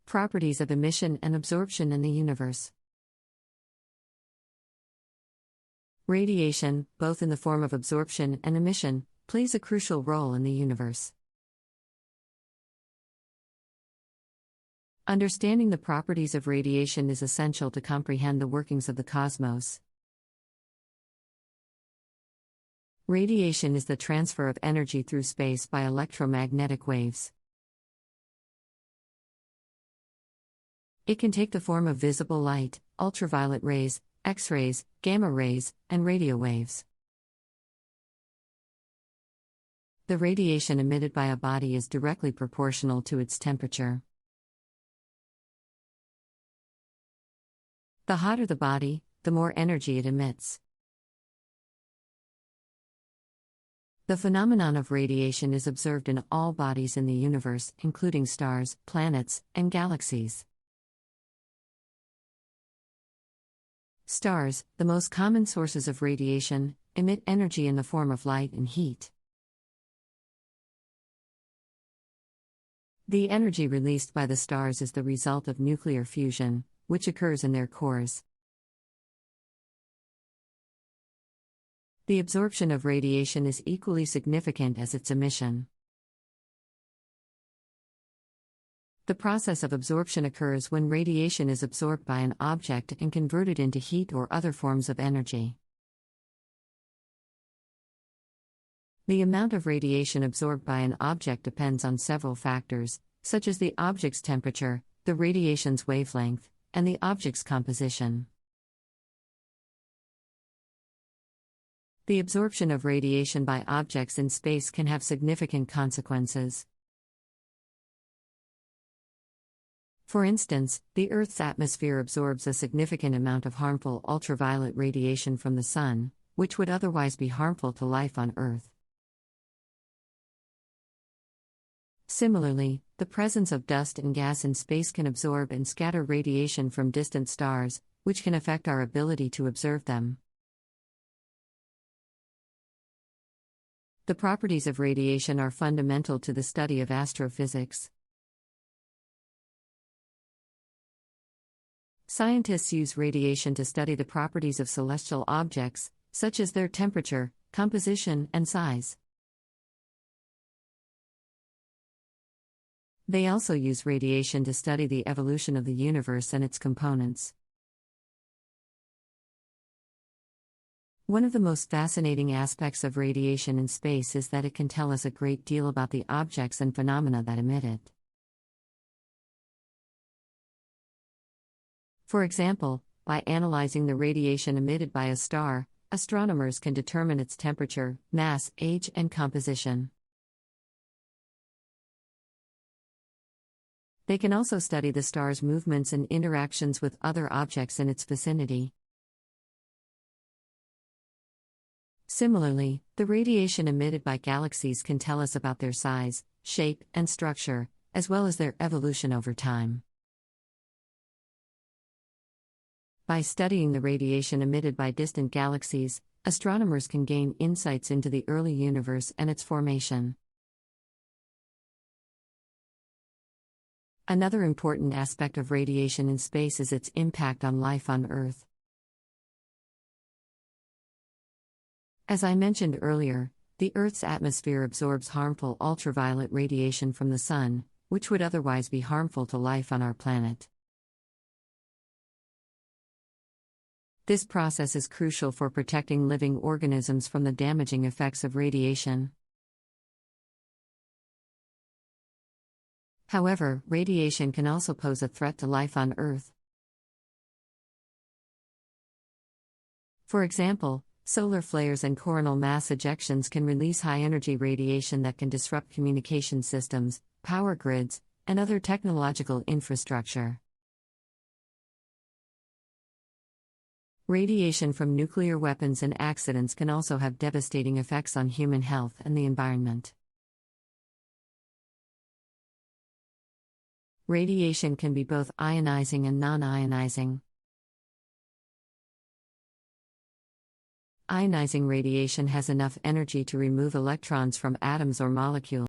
Properties of emission and absorption in the universe. Radiation, both in the form of absorption and emission, plays a crucial role in the universe. Understanding the properties of radiation is essential to comprehend the workings of the cosmos. Radiation is the transfer of energy through space by electromagnetic waves. It can take the form of visible light, ultraviolet rays, X-rays, gamma rays, and radio waves. The radiation emitted by a body is directly proportional to its temperature. The hotter the body, the more energy it emits. The phenomenon of radiation is observed in all bodies in the universe, including stars, planets, and galaxies. Stars, the most common sources of radiation, emit energy in the form of light and heat. The energy released by the stars is the result of nuclear fusion, which occurs in their cores. The absorption of radiation is equally significant as its emission. The process of absorption occurs when radiation is absorbed by an object and converted into heat or other forms of energy. The amount of radiation absorbed by an object depends on several factors, such as the object's temperature, the radiation's wavelength, and the object's composition. The absorption of radiation by objects in space can have significant consequences. For instance, the Earth's atmosphere absorbs a significant amount of harmful ultraviolet radiation from the Sun, which would otherwise be harmful to life on Earth. Similarly, the presence of dust and gas in space can absorb and scatter radiation from distant stars, which can affect our ability to observe them. The properties of radiation are fundamental to the study of astrophysics. Scientists use radiation to study the properties of celestial objects, such as their temperature, composition, and size. They also use radiation to study the evolution of the universe and its components. One of the most fascinating aspects of radiation in space is that it can tell us a great deal about the objects and phenomena that emit it. For example, by analyzing the radiation emitted by a star, astronomers can determine its temperature, mass, age, and composition. They can also study the star's movements and interactions with other objects in its vicinity. Similarly, the radiation emitted by galaxies can tell us about their size, shape, and structure, as well as their evolution over time. By studying the radiation emitted by distant galaxies, astronomers can gain insights into the early universe and its formation. Another important aspect of radiation in space is its impact on life on Earth. As I mentioned earlier, the Earth's atmosphere absorbs harmful ultraviolet radiation from the Sun, which would otherwise be harmful to life on our planet. This process is crucial for protecting living organisms from the damaging effects of radiation. However, radiation can also pose a threat to life on Earth. For example, solar flares and coronal mass ejections can release high-energy radiation that can disrupt communication systems, power grids, and other technological infrastructure. Radiation from nuclear weapons and accidents can also have devastating effects on human health and the environment. Radiation can be both ionizing and non-ionizing. Ionizing radiation has enough energy to remove electrons from atoms or molecules.